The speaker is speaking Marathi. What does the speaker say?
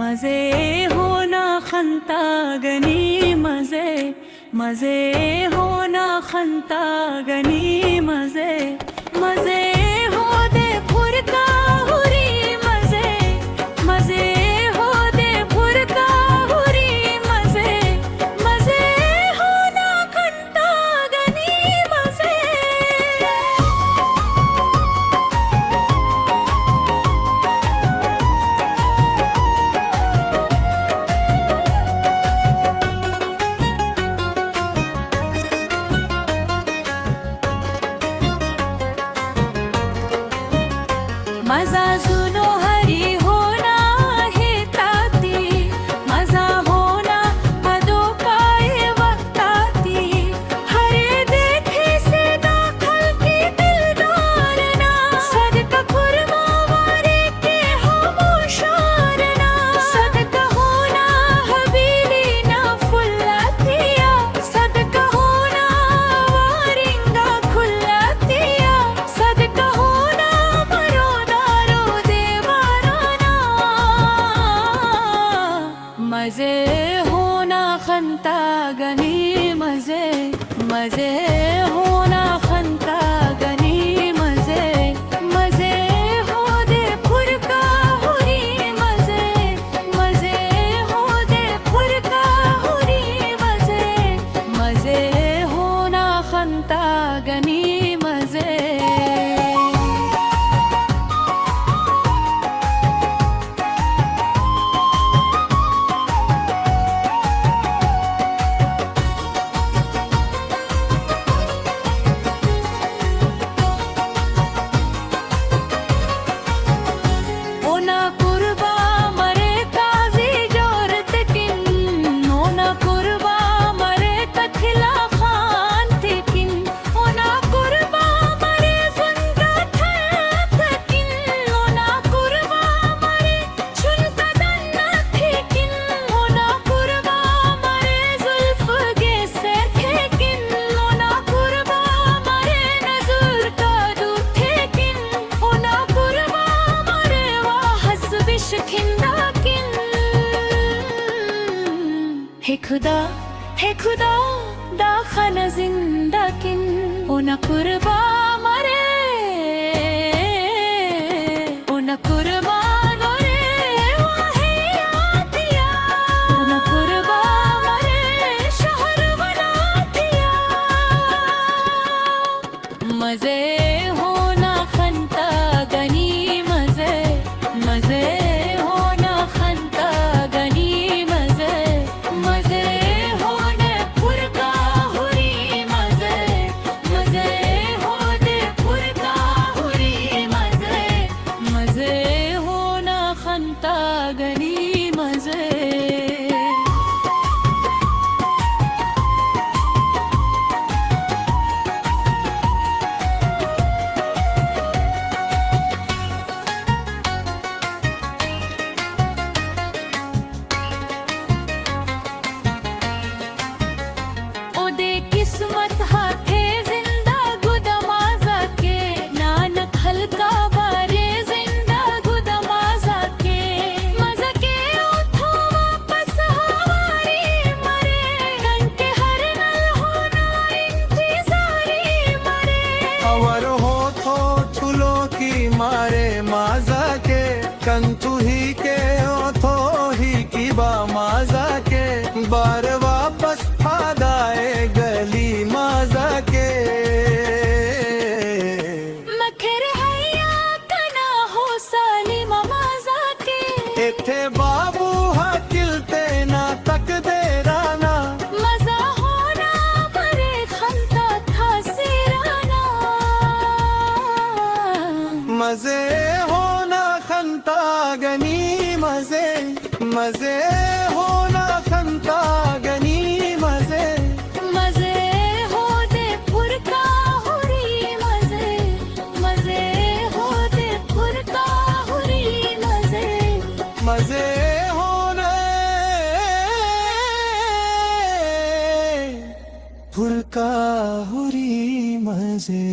मजे होना खंता गनी मजे मजे होना खंता गनी मजे मजे हो दे फुरका हुरी मजे मजे हो दे फुरका हुरी मजे मजे होना खंता गनी मजे मजा सुनो हरी होना है ताती मजा होना अदो काए वक्ताती हरे देखे से दाखल की दिलदारना सदका खुरमा वारे के हमोशारना सदका होना हबीली ना फुल्लातिया सदका होना वारिंगा खुल्लातिया सदका होना मजे होना खंता गनी मजे मजे होना खंता गनी मजे मजे हो दे फुरका हुरी मजे मजे हो दे फुरका हुरी मजे मजे होना खंता गनी मजे हे खुदा दाखन जिंदा किन ओना कुर्बा मरे ओना कुर्बा नरे वाहे आतिया ओना कुर्बा मरे शहर बनातिया मजे होना खंता गनी मजे मजे होना खंता गनी मजे मजे होने फुरका हुरी मजे मजे होने फुरका हुरी मजे मजे होना खंता गनी मजे किस्मत हाथे जिंदा गुदमाजा के नानक हल्का बारे जिंदा गुदमाजा के मजा के उठो वापस हमारी मरे घंटे हर नल होना इंतजारी मरे अवर हो थो ठुलो की मारे माजा के कंतु ही के थो ही की बा माजा के बार वापस आदाए गली माजा के मखर हैया कना हो सालिम माजा के इथे बाबू हकिलते ना तक दे राना मजा होना मरे खंता था सिराना मजे होना खंता गनी मजे मजे होना खंता गनी मजे मजे हो दे फुरका हुरी मजे मजे हो दे फुरका हुरी मजे मजे होने फुरका हुरी मजे।